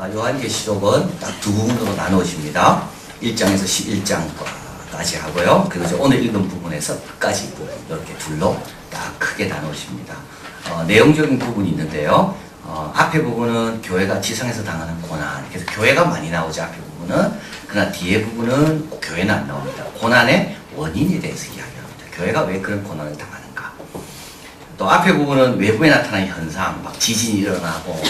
요한계시록은 딱 두 부분으로 나누어집니다. 1장에서 11장까지 하고요. 그리고 오늘 읽은 부분에서 끝까지 부분, 이렇게 둘로 딱 크게 나누어집니다. 내용적인 부분이 있는데요. 앞에 부분은 교회가 지상에서 당하는 고난, 그래서 교회가 많이 나오죠. 앞에 부분은. 그러나 뒤에 부분은 교회는 안 나옵니다. 고난의 원인에 대해서 이야기합니다. 교회가 왜 그런 고난을 당하는가. 또 앞에 부분은 외부에 나타나는 현상, 막 지진이 일어나고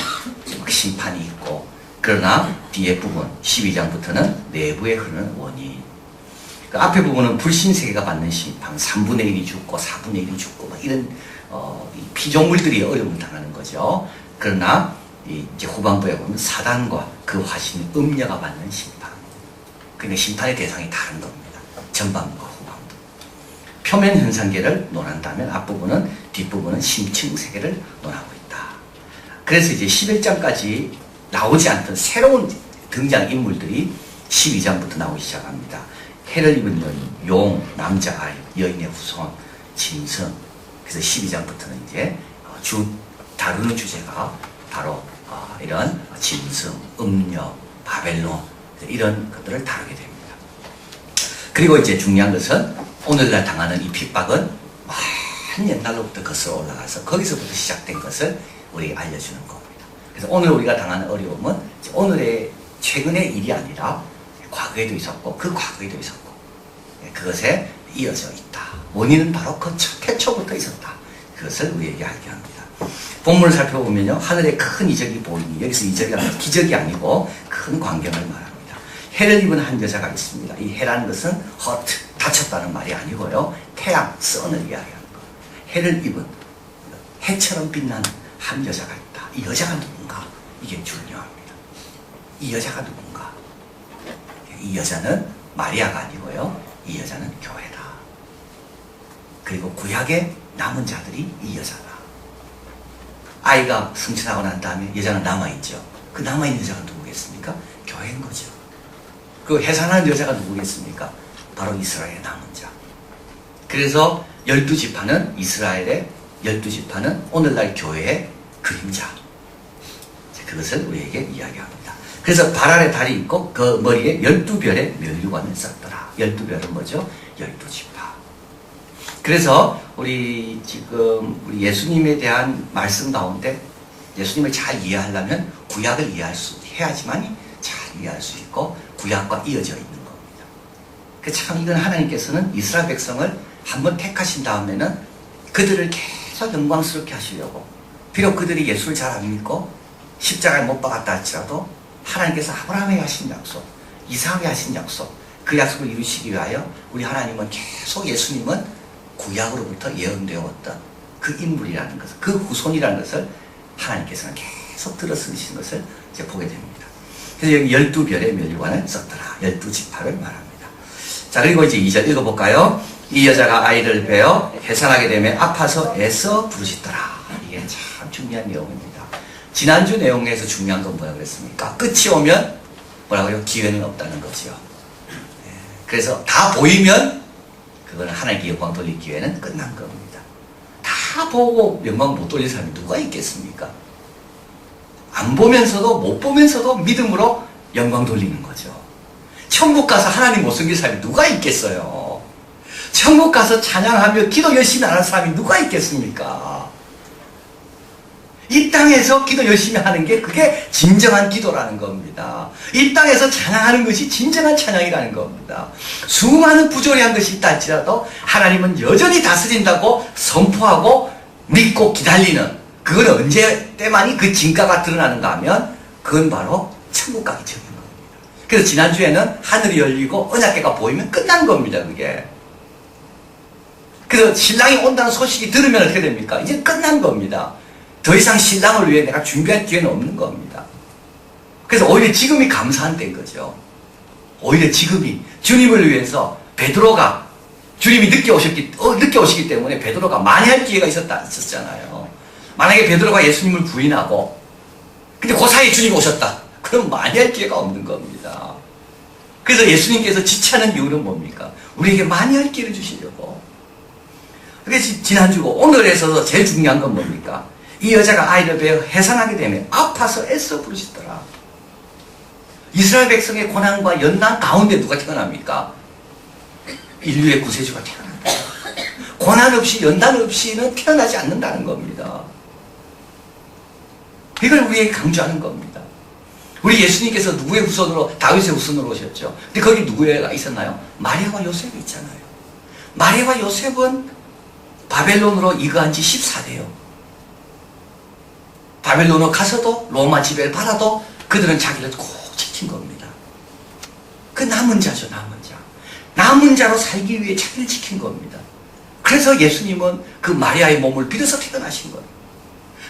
막 심판이 있고, 그러나 뒤에 부분 12장부터는 내부에 흐르는 원인. 그 앞에 부분은 불신세계가 받는 심판, 3분의 1이 죽고 4분의 1이 죽고 막 이런 이 피조물들이 어려움을 당하는 거죠. 그러나 이제 후반부에 보면 사단과 그 화신 음녀가 받는 심판. 그러니까 심판의 대상이 다른 겁니다. 전반부와 후반부. 표면 현상계를 논한다면 앞부분은 뒷부분은 심층 세계를 논하고 있다. 그래서 이제 11장까지 나오지 않던 새로운 등장 인물들이 12장부터 나오기 시작합니다. 해를 입은 여인, 용, 남자 아이, 여인의 후손, 짐승. 그래서 12장부터는 이제 다루는 주제가 바로 이런 짐승, 음녀, 바벨론 이런 것들을 다루게 됩니다. 그리고 이제 중요한 것은 오늘날 당하는 이 핍박은 많은 옛날로부터 거슬러 올라가서 거기서부터 시작된 것을 우리에게 알려주는 겁니다. 그래서 오늘 우리가 당하는 어려움은 오늘의 최근의 일이 아니라 과거에도 있었고 그 과거에도 있었고 그것에 이어져 있다. 원인은 바로 그 태초부터 있었다. 그것을 우리에게 알게 합니다. 본문을 살펴보면요. 하늘에 큰 이적이 보이니 여기서 이적이 기적이 아니고 큰 광경을 말합니다. 해를 입은 한 여자가 있습니다. 이 해라는 것은 hurt, 다쳤다는 말이 아니고요. 태양, 선을 이야기하는 거. 해를 입은 해처럼 빛나는 한 여자가 있다. 이 여자가 누군가? 이게 중요합니다. 이 여자가 누군가? 이 여자는 마리아가 아니고요. 이 여자는 교회다. 그리고 구약의 남은 자들이 이 여자다. 아이가 승천하고 난 다음에 여자는 남아있죠. 그 남아있는 여자가 누구겠습니까? 교회인 거죠. 그 해산하는 여자가 누구겠습니까? 바로 이스라엘의 남은 자. 그래서 12지파는 이스라엘의 12지파는 오늘날 교회의 그림자. 그것을 우리에게 이야기합니다. 그래서 발 아래 달이 있고 그 머리에 12별의 면류관을 썼더라. 12별은 뭐죠? 12지파. 그래서 우리 지금 우리 예수님에 대한 말씀 가운데 예수님을 잘 이해하려면 구약을 해야지만 잘 이해할 수 있고 구약과 이어져 있는 겁니다. 참 이건 하나님께서는 이스라엘 백성을 한번 택하신 다음에는 그들을 계속 영광스럽게 하시려고 비록 그들이 예수를 잘 안 믿고 십자가에 못 박았다 할지라도 하나님께서 아브라함에게 하신 약속, 이삭에게 하신 약속, 그 약속을 이루시기 위하여 우리 하나님은 계속 예수님은 구약으로부터 예언되어 왔던 그 인물이라는 것을, 그 후손이라는 것을 하나님께서는 계속 들어쓰신 것을 이제 보게 됩니다. 그래서 여기 12별의 멸류관을 썼더라. 12지파를 말합니다. 자, 그리고 이제 2절 읽어볼까요? 이 여자가 아이를 베어 해산하게 되면 아파서 애써 부르짖더라. 이게 참 중요한 내용입니다. 지난주 내용에서 중요한 건 뭐라 그랬습니까? 끝이 오면 뭐라고요? 기회는 없다는 거죠. 그래서 다 보이면 그거는 하나님께 영광 돌릴 기회는 끝난 겁니다. 다 보고 영광 못 돌릴 사람이 누가 있겠습니까? 안 보면서도 못 보면서도 믿음으로 영광 돌리는 거죠. 천국 가서 하나님 못 섬길 사람이 누가 있겠어요? 천국 가서 찬양하며 기도 열심히 안 하는 사람이 누가 있겠습니까? 이 땅에서 기도 열심히 하는 게 그게 진정한 기도라는 겁니다. 이 땅에서 찬양하는 것이 진정한 찬양이라는 겁니다. 수많은 부조리한 것이 있다 할지라도 하나님은 여전히 다스린다고 선포하고 믿고 기다리는, 그건 언제 때만이 그 진가가 드러나는가 하면 그건 바로 천국 가기 전인 겁니다. 그래서 지난주에는 하늘이 열리고 언약궤가 보이면 끝난 겁니다. 그게. 그래서 신랑이 온다는 소식이 들으면 어떻게 됩니까? 이제 끝난 겁니다. 더 이상 신랑을 위해 내가 준비할 기회는 없는 겁니다. 그래서 오히려 지금이 감사한 때인 거죠. 오히려 지금이 주님을 위해서 베드로가 주님이 늦게 오시기 때문에 베드로가 많이 할 기회가 있었잖아요. 만약에 베드로가 예수님을 부인하고 근데 그 사이에 주님이 오셨다. 그럼 많이 할 기회가 없는 겁니다. 그래서 예수님께서 지체하는 이유는 뭡니까? 우리에게 많이 할 기회를 주시려고. 그래서 지난주고 오늘에서도 제일 중요한 건 뭡니까? 이 여자가 아이를 베어 해산하게 되면 아파서 애써 부르시더라. 이스라엘 백성의 고난과 연난 가운데 누가 태어납니까? 인류의 구세주가 태어난다. 고난 없이 연단 없이는 태어나지 않는다는 겁니다. 이걸 우리에게 강조하는 겁니다. 우리 예수님께서 누구의 후손으로? 다윗의 후손으로 오셨죠. 근데 거기 누구가 있었나요? 마리아와 요셉이 있잖아요. 마리아와 요셉은 바벨론으로 이거한 지 14대요. 바벨론으로 가서도 로마 지배를 받아도 그들은 자기를 꼭 지킨 겁니다. 그 남은 자죠, 남은 자. 남은 자로 살기 위해 자기를 지킨 겁니다. 그래서 예수님은 그 마리아의 몸을 빌어서 태어나신 거예요.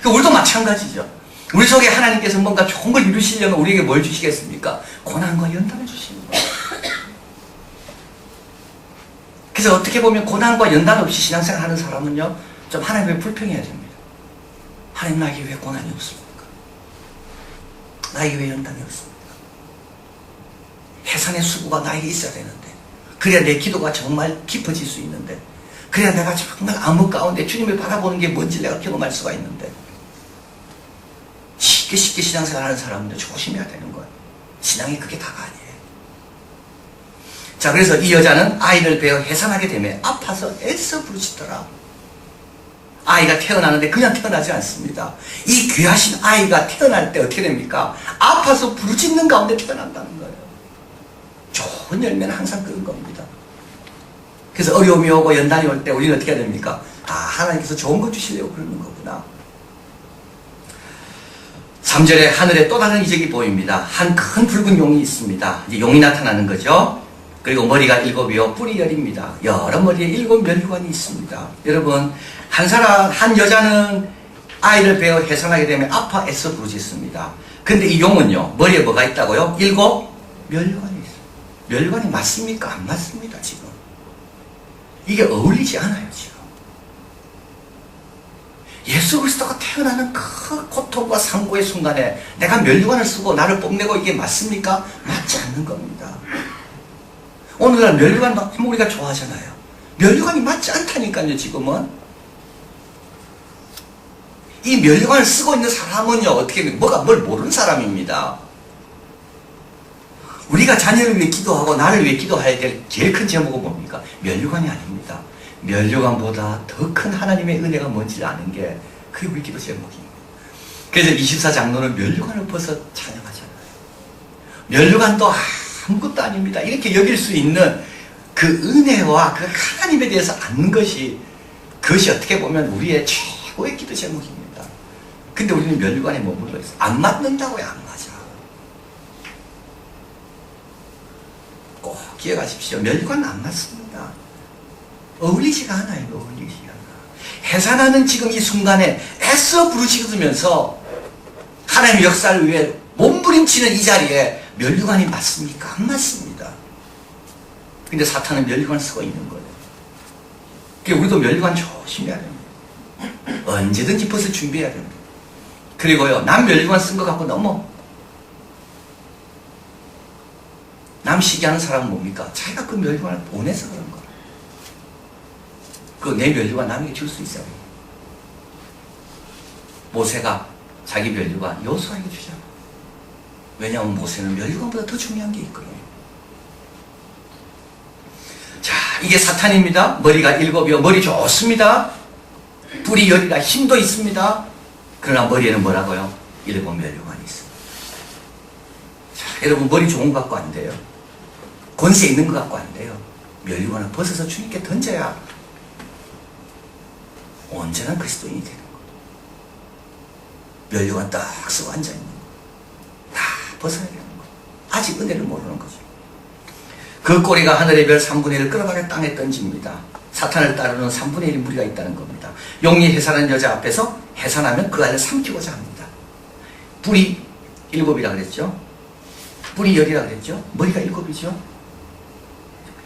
우리도 마찬가지죠. 우리 속에 하나님께서 뭔가 좋은 걸 이루시려면 우리에게 뭘 주시겠습니까? 고난과 연단을 주시는 거예요. 그래서 어떻게 보면 고난과 연단 없이 신앙생활 하는 사람은요, 좀 하나님을 불평해야 됩니다. 하나님, 나에게 왜 고난이 없습니까? 나에게 왜 연단이 없습니까? 해산의 수고가 나에게 있어야 되는데, 그래야 내 기도가 정말 깊어질 수 있는데, 그래야 내가 정말 암흑 가운데 주님을 바라보는 게 뭔지 내가 경험할 수가 있는데, 쉽게 신앙생활 하는 사람은 조심해야 되는 거예요. 신앙이 그게 다가 아니에요. 자, 그래서 이 여자는 아이를 베어 해산하게 되면 아파서 애써 부르짖더라. 아이가 태어나는데 그냥 태어나지 않습니다. 이 귀하신 아이가 태어날 때 어떻게 됩니까? 아파서 부르짖는 가운데 태어난다는 거예요. 좋은 열매는 항상 그런 겁니다. 그래서 어려움이 오고 연단이 올 때 우리는 어떻게 해야 됩니까? 아, 하나님께서 좋은 거 주시려고 그러는 거구나. 3절에 하늘에 또 다른 이적이 보입니다. 한 큰 붉은 용이 있습니다. 이제 용이 나타나는 거죠. 그리고 머리가 7이요, 뿔이 10입니다. 여러 머리에 7 멸관이 있습니다. 여러분, 한 여자는 아이를 베어 해산하게 되면 아파 애써 부르짖습니다. 근데 이 용은요, 머리에 뭐가 있다고요? 7 멸관이 있어요. 멸관이 맞습니까? 안 맞습니다, 지금. 이게 어울리지 않아요, 지금. 예수 그리스도가 태어나는 그 고통과 상고의 순간에 내가 멸류관을 쓰고 나를 뽐내고 이게 맞습니까? 맞지 않는 겁니다. 오늘날 멸류관 너무 우리가 좋아하잖아요. 멸류관이 맞지 않다니까요, 지금은. 이 멸류관을 쓰고 있는 사람은요, 어떻게, 뭘 모르는 사람입니다. 우리가 자녀를 위해 기도하고 나를 위해 기도해야 될 제일 큰 제목은 뭡니까? 멸류관이 아닙니다. 멸류관보다 더 큰 하나님의 은혜가 뭔지 아는 게 그게 우리 기도 제목입니다. 그래서 24장로는 멸류관을 벗어 찬양하잖아요. 멸류관도 아무것도 아닙니다. 이렇게 여길 수 있는 그 은혜와 그 하나님에 대해서 아는 것이, 그것이 어떻게 보면 우리의 최고의 기도 제목입니다. 근데 우리는 멸류관에 머물러 있어요. 안 맞는다고요, 안 맞아. 꼭 기억하십시오. 멸류관은 안 맞습니다. 어울리지가 않아요. 어울리지가 않아. 해산하는 지금 이 순간에 애써 부르짖으면서 하나님의 역사를 위해 몸부림치는 이 자리에 멸류관이 맞습니까? 안 맞습니다. 근데 사탄은 멸류관을 쓰고 있는 거예요. 그러니까 우리도 멸류관 조심해야 됩니다. 언제든지 벗을 준비해야 됩니다. 그리고요, 남 멸류관 쓴 거 갖고 너무 남 시기하는 사람은 뭡니까? 자기가 그 멸류관을 보내서 그런 거예요. 그 내 멸류관 남에게 줄 수 있어요. 모세가 자기 멸류관 여호수아에게 주잖아. 왜냐하면 모세는 멸류관보다 더 중요한 게 있거든요. 자, 이게 사탄입니다. 머리가 7이요. 머리 좋습니다. 뿔이 10이라 힘도 있습니다. 그러나 머리에는 뭐라고요? 7 멸류관이 있습니다. 자, 여러분, 머리 좋은 것 같고 안 돼요. 권세 있는 것 같고 안 돼요. 멸류관을 벗어서 주님께 던져야 언제나 그리스도인이 되는 거예요. 멸류관 딱 쓰고 앉아있는 거예요. 다 벗어야 되는 거예요. 아직 은혜를 모르는 거죠. 그 꼬리가 하늘의 별 3분의 1을 끌어다가 땅에 던집니다. 사탄을 따르는 3분의 1의 무리가 있다는 겁니다. 용이 해산한 여자 앞에서 해산하면 그 아이를 삼키고자 합니다. 뿔이 7이라 그랬죠. 뿔이 10이라 그랬죠. 머리가 7이죠.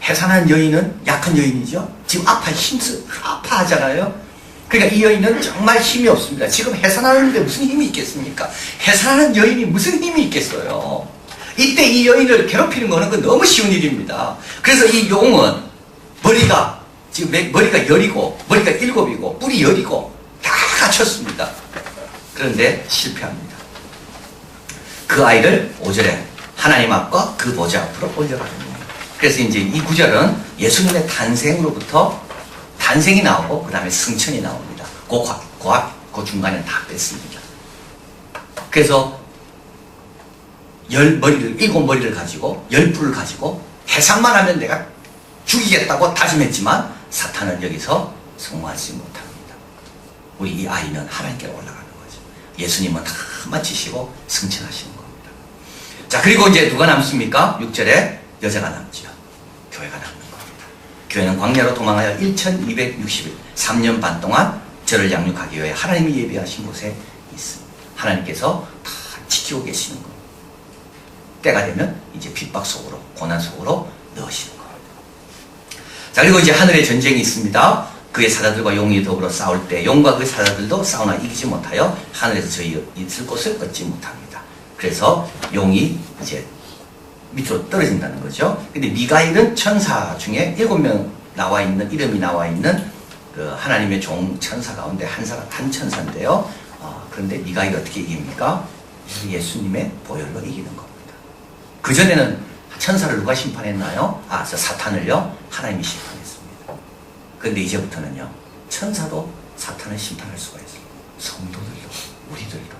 해산한 여인은 약한 여인이죠. 지금 아파하잖아요. 그러니까 이 여인은 정말 힘이 없습니다. 지금 해산하는데 무슨 힘이 있겠습니까? 해산하는 여인이 무슨 힘이 있겠어요? 이때 이 여인을 괴롭히는 거는 그 너무 쉬운 일입니다. 그래서 이 용은 머리가 지금 머리가 10이고 머리가 7이고 뿔이 10이고 다 갖췄습니다. 그런데 실패합니다. 그 아이를 5절에 하나님 앞과 그 보좌 앞으로 올려가는 거예요. 그래서 이제 이 구절은 예수님의 탄생으로부터 탄생이 나오고 그 다음에 승천이 나옵니다. 그 중간에 다 뺐습니다. 그래서 일곱 머리를 가지고 10뿔을 가지고 해상만 하면 내가 죽이겠다고 다짐했지만 사탄은 여기서 성공하지 못합니다. 우리 이 아이는 하나님께로 올라가는 거죠. 예수님은 다 마치시고 승천하시는 겁니다. 자, 그리고 이제 누가 남습니까? 6절에 여자가 남죠. 교회가 남는 겁니다. 교회는 광야로 도망하여 1260일 3년 반 동안 저를 양육하기 위해 하나님이 예비하신 곳에 있습니다. 하나님께서 다 지키고 계시는 겁니다. 때가 되면 이제 핍박 속으로 고난 속으로 넣으시는 겁니다. 자, 그리고 이제 하늘에 전쟁이 있습니다. 그의 사자들과 용이 더불어 싸울 때 용과 그 사자들도 싸우나 이기지 못하여 하늘에서 저희 있을 곳을 얻지 못합니다. 그래서 용이 이제 밑으로 떨어진다는 거죠. 근데 미가일은 천사 중에 7명 나와 있는 이름이 나와 있는 그 하나님의 종 천사 가운데 한 천사인데요. 그런데 미가일이 어떻게 이깁니까? 예수님의 보혈로 이기는 겁니다. 그 전에는 천사를 누가 심판했나요? 저 사탄을요, 하나님이 심판했습니다. 그런데 이제부터는요, 천사도 사탄을 심판할 수가 있어요. 성도들도, 우리들도.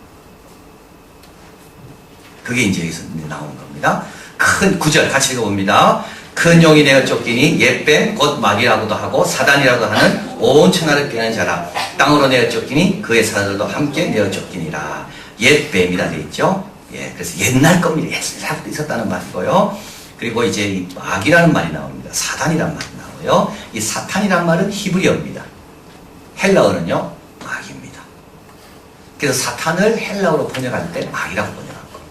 그게 이제 여기서 나오는 겁니다. 큰 9절 같이 읽어봅니다. 큰 용이 내어 쫓기니 옛뱀 곧 마귀라고도 하고 사단이라고 하는 온 천하를 깨는 자라. 땅으로 내어 쫓기니 그의 사자들도 함께 내어 쫓기니라. 옛뱀이라 되어 있죠. 예, 그래서 옛날 겁니다. 옛날부터 있었다는 말이고요. 그리고 이제 이 마귀라는 말이 나옵니다. 사단이란 말이 나오고요. 이 사탄이란 말은 히브리어입니다. 헬라어는요, 마귀입니다. 그래서 사탄을 헬라어로 번역할 때 마귀라고 번역한 겁니다.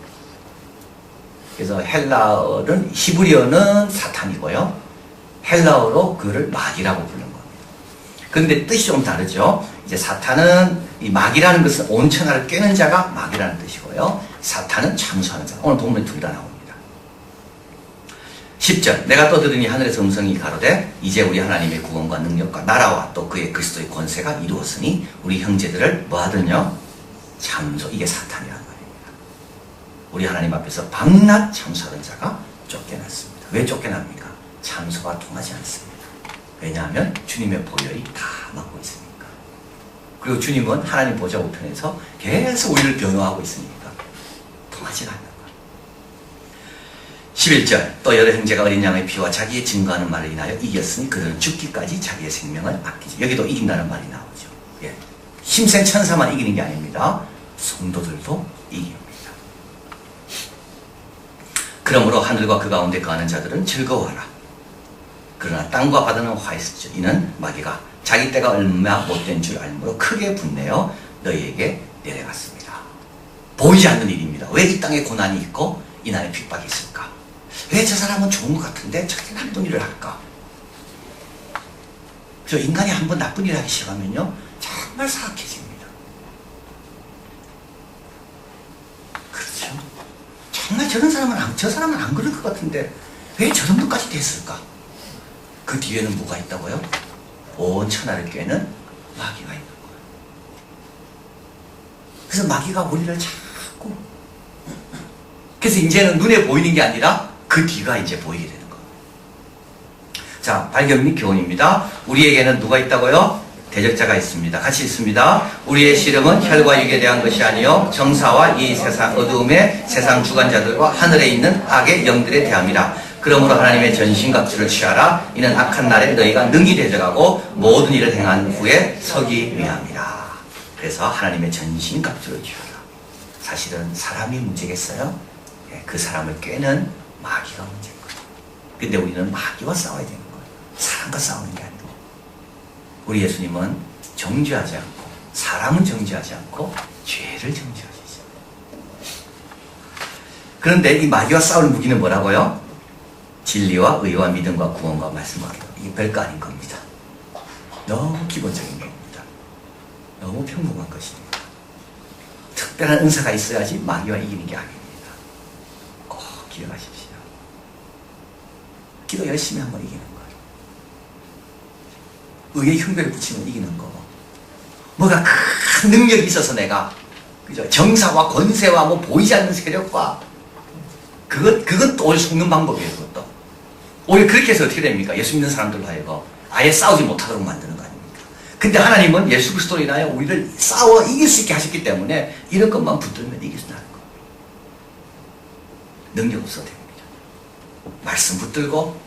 그래서 헬라어는, 히브리어는 사탄이고요. 헬라어로 그를 마귀라고 부르는 겁니다. 그런데 뜻이 좀 다르죠. 이제 사탄은, 이 마귀라는 것은 온 천하를 꿰는 자가 마귀라는 뜻이고요. 사탄은 참수하는 자. 오늘 본문에 둘 다 나옵니다. 10절 내가 또 들으니 하늘에서 음성이 가로되 이제 우리 하나님의 구원과 능력과 나라와 또 그의 그리스도의 권세가 이루었으니 우리 형제들을 뭐 하더냐? 참소. 이게 사탄이라는 말입니다. 우리 하나님 앞에서 밤낮 참소하는 자가 쫓겨났습니다. 왜 쫓겨납니까? 참소가 통하지 않습니다. 왜냐하면 주님의 보혈이 다 막고 있으니까. 그리고 주님은 하나님 보좌 우편에서 계속 우리를 변호하고 있으니까 통하지 않는 거예요. 11절 또 여러 형제가 어린 양의 피와 자기의 증거하는 말을 인하여 이겼으니 그들은 죽기까지 자기의 생명을 아끼지. 여기도 이긴다는 말이 나오죠. 예. 힘센 천사만 이기는 게 아닙니다. 성도들도 이깁니다. 그러므로 하늘과 그 가운데 거하는 자들은 즐거워하라. 그러나 땅과 바다는 화했었죠. 이는 마귀가 자기 때가 얼마 못된 줄 알므로 크게 분내어 너희에게 내려갔습니다. 보이지 않는 일입니다. 왜 이 땅에 고난이 있고 이 나라에 핍박이 있을까? 왜 저 사람은 좋은 것 같은데 저렇게 나쁜 일을 할까? 저 인간이 한번 나쁜 일을 하기 시작하면요 정말 사악해집니다. 그렇죠? 정말 저 사람은 안 그럴 것 같은데 왜 저 정도까지 됐을까? 그 뒤에는 뭐가 있다고요? 온 천하를 꿰는 마귀가 있는 거예요. 그래서 마귀가 우리를 자꾸 그래서 이제는 눈에 보이는 게 아니라 그 뒤가 이제 보이게 되는 거예요. 자, 발견 및 교훈입니다. 우리에게는 누가 있다고요? 대적자가 있습니다. 같이 있습니다. 우리의 씨름은 혈과 육에 대한 것이 아니요 정사와 이 세상 어두움의 세상 주관자들과 하늘에 있는 악의 영들에 대함이라. 그러므로 하나님의 전신갑주를 취하라. 이는 악한 날에 너희가 능히 대적하고 모든 일을 행한 후에 서기 위함이라. 그래서 하나님의 전신갑주를 취하라. 사실은 사람이 문제겠어요? 그 사람을 꿰는 마귀가 문제인 거예요. 근데 우리는 마귀와 싸워야 되는 거예요. 사람과 싸우는 게 아니고. 우리 예수님은 정죄하지 않고 사람은 정죄하지 않고 죄를 정죄하시죠. 그런데 이 마귀와 싸울 무기는 뭐라고요? 진리와 의와 믿음과 구원과 말씀과 기도. 이게 별거 아닌 겁니다. 너무 기본적인 겁니다. 너무 평범한 것입니다. 특별한 은사가 있어야지 마귀와 이기는 게 아닙니다. 꼭 기억하십시오. 기도 열심히 하면 이기는 거예요. 의의 흉배를 붙이면 이기는 거고. 뭐가 큰 능력이 있어서 내가 그죠? 정사와 권세와 뭐 보이지 않는 세력과 그건 또 오히려 속는 방법이에요, 그것도. 오히려 그렇게 해서 어떻게 됩니까? 예수 믿는 사람들로 하여금 아예 싸우지 못하도록 만드는 거 아닙니까? 근데 하나님은 예수 그리스도로 인하여 우리를 싸워 이길 수 있게 하셨기 때문에 이런 것만 붙들면 이길 수 있는 거예요. 능력 없어도 됩니다. 말씀 붙들고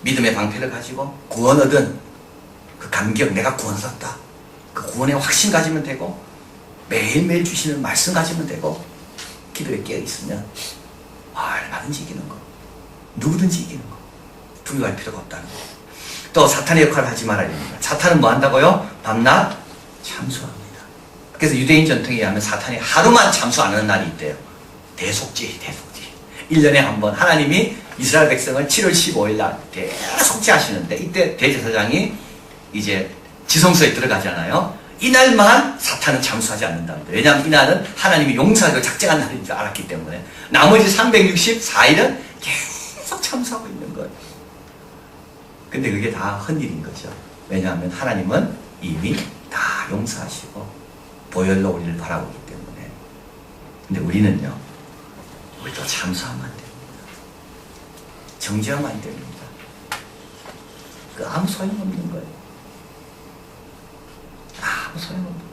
믿음의 방패를 가지고 구원 얻은 그 감격, 내가 구원 얻었다. 그 구원의 확신 가지면 되고 매일매일 주시는 말씀 가지면 되고 기도에 깨어있으면 얼마든지 이기는 거. 누구든지 이기는 거. 두려워할 필요가 없다는 거. 또 사탄의 역할을 하지 말아야 됩니다. 사탄은 뭐 한다고요? 밤낮 참수합니다. 그래서 유대인 전통에 의하면 사탄이 하루만 참수 안 하는 날이 있대요. 대속죄. 1년에 한 번 하나님이 이스라엘 백성을 7월 15일 날 대속죄하시는데 이때 대제사장이 이제 지성소에 들어가잖아요. 이날만 사탄은 참수하지 않는답니다. 왜냐하면 이날은 하나님이 용서하기로 작정한 날인 줄 알았기 때문에 나머지 364일은 계속 참수하고 있는 거예요. 근데 그게 다 헛일인 거죠. 왜냐하면 하나님은 이미 다 용서하시고 보혈로 우리를 바라보기 때문에. 근데 우리는요, 우리도 참수하면 안 됩니다. 정죄하면 안 됩니다. 그 아무 소용없는 거예요. 아무 소용없는 거예요.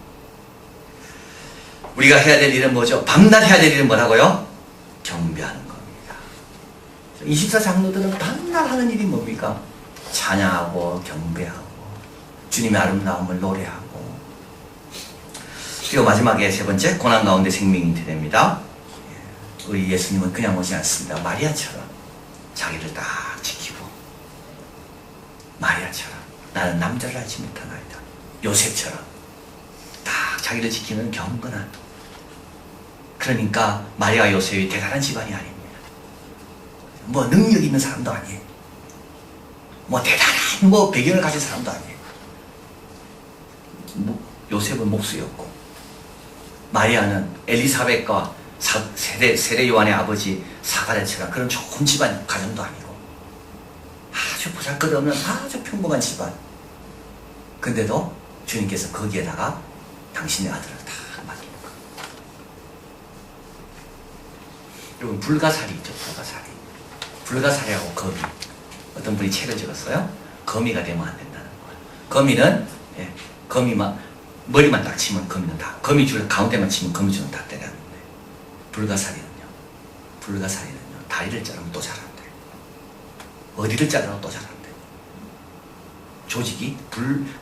우리가 해야 될 일은 뭐죠? 밤낮 해야 될 일은 뭐라고요? 경배하는 겁니다. 24장로들은 밤낮 하는 일이 뭡니까? 찬양하고 경배하고 주님의 아름다움을 노래하고. 그리고 마지막에 세 번째, 고난 가운데 생명이 잉태됩니다. 우리 예수님은 그냥 오지 않습니다. 마리아처럼 자기를 딱 지키고, 마리아처럼 나는 남자를 알지 못하나이다. 요셉처럼 딱 자기를 지키는 경건한. 그러니까 마리아 요셉이 대단한 집안이 아닙니다. 뭐 능력 있는 사람도 아니에요. 뭐 대단한 배경을 가진 사람도 아니에요. 요셉은 목수였고, 마리아는 엘리사벳과 세례 요한의 아버지 사가랴처럼 그런 좋은 집안 가정도 아니고 아주 보잘것없는 아주 평범한 집안. 근데도 주님께서 거기에다가 당신의 아들을 다 맡긴 거예요. 여러분, 불가사리 있죠? 불가사리하고 거미. 어떤 분이 책을 적었어요. 거미가 되면 안 된다는 거예요. 거미는 거미만 머리만 딱 치면 거미는 다, 거미 줄 가운데만 치면 거미 줄은 다 때려야 하는데, 불가사리는요 다리를 자르면 또 자란대. 어디를 자르면 또 자란대. 조직이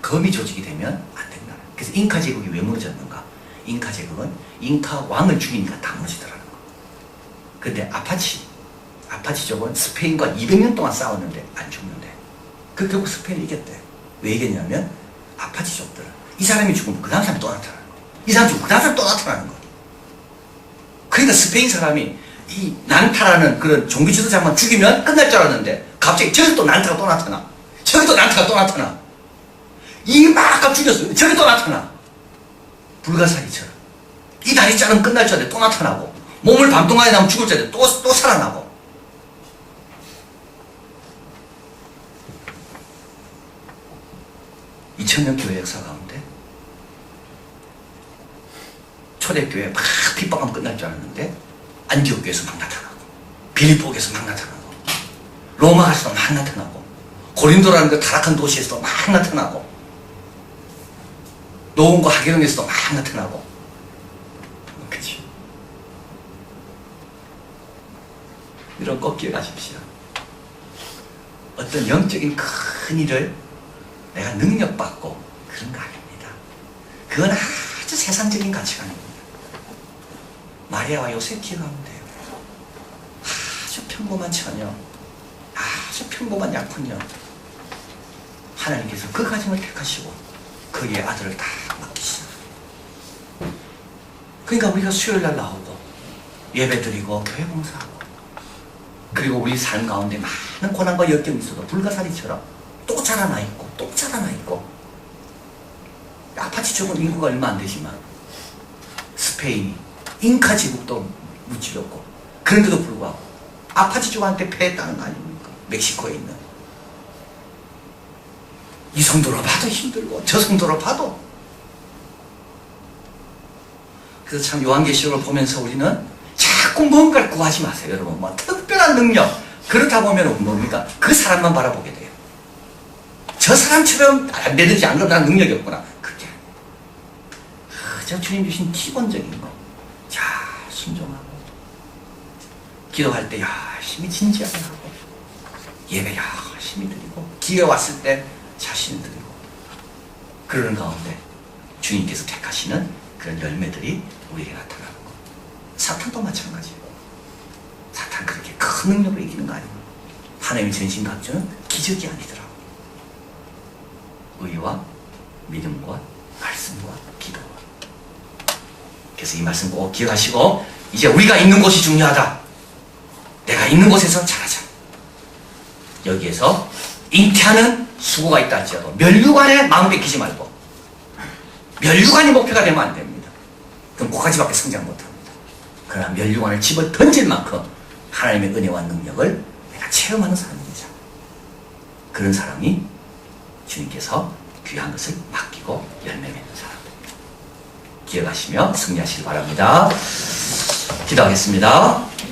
거미 조직이 되면 안 된다. 그래서 잉카 제국이 왜 무너졌는가? 잉카 제국은 잉카 왕을 죽이니까 다 무너지더라는 거. 근데 아파치족은 스페인과 200년 동안 싸웠는데 안 죽는데, 그 결국 스페인이 이겼대. 왜 이겼냐면 아파치족들은 이 사람이 죽으면 그 다음 사람이 또 나타나는 거. 이 사람이 죽으면 그 다음 사람이 또 나타나는 거. 그러니까 스페인 사람이 이 난타라는 그런 종교 지도자만 죽이면 끝날 줄 알았는데 갑자기 저기 또 난타가 또 나타나. 저기 또 난타가 또 나타나. 이 막 아까 죽였어요. 저기 또 나타나. 불가사리처럼. 이 다리 자르면 끝날 줄 알았는데 또 나타나고, 몸을 밤 동안에 나면 죽을 줄 알았는데 또 살아나고. 2000년 교회 역사 가운데 초대교회 막 핍박하면 끝날 줄 알았는데 안디옥 교회에서 막 나타나고, 빌립보 교회에서 막 나타나고, 로마에서도 막 나타나고, 고린도라는 그 타락한 도시에서도 막 나타나고, 노원과 하계동에서도 막 나타나고. 그치? 이런 꼭 기억하십시오. 어떤 영적인 큰 일을 내가 능력받고 그런 거 아닙니다. 그건 아주 세상적인 가치관입니다. 마리아와 요셉 기억하면 돼요. 아주 평범한 처녀, 아주 평범한 약혼녀. 하나님께서 그 가정을 택하시고 거기에 아들을 다 맡기시죠. 그러니까 우리가 수요일날 나오고 예배드리고 교회 봉사하고, 그리고 우리 삶 가운데 많은 고난과 역경이 있어도 불가사리처럼 또 자라나 있고 또 자라나 있고. 아파치 쪽은 인구가 얼마 안 되지만 스페인이 잉카 제국도 무찌렸고, 그런데도 불구하고 아파치 쪽한테 패했다는 거 아닙니까? 멕시코에 있는. 이 정도로 봐도 힘들고 저 정도로 봐도. 그래서 참 요한계시록을 보면서 우리는 자꾸 자꾸 뭔가를 구하지 마세요, 여러분. 뭐 특별한 능력 그렇다 보면 뭡니까? 그 사람만 바라보게 돼요. 저 사람처럼 안 되든지 안 그러면 난 능력이 없구나. 그게 저 주님 주신 기본적인 거. 자, 순종하고 기도할 때 열심히 진지하게 하고 예배 열심히 드리고 기회 왔을 때 자신을 드리고 그러는 가운데 주님께서 택하시는 그런 열매들이 우리에게 나타나는 거. 사탄도 마찬가지예요. 사탄 그렇게 큰 능력으로 이기는 거 아니에요. 하나님의 전신갑주는 기적이 아니더라고. 의와 믿음과 말씀과 기도와. 그래서 이 말씀 꼭 기억하시고 이제 우리가 있는 곳이 중요하다. 내가 있는 곳에서 잘하자. 여기에서 잉태하는 수고가 있다 할지라도 멸류관에 마음 뺏기지 말고 멸류관이 목표가 되면 안 됩니다. 그럼 고가지밖에 성장 못합니다. 그러나 멸류관을 집어 던질 만큼 하나님의 은혜와 능력을 내가 체험하는 사람이 되자. 그런 사람이 주님께서 귀한 것을 맡기고 열매 맺는 사람입니다. 기억하시며 승리하시기 바랍니다. 기도하겠습니다.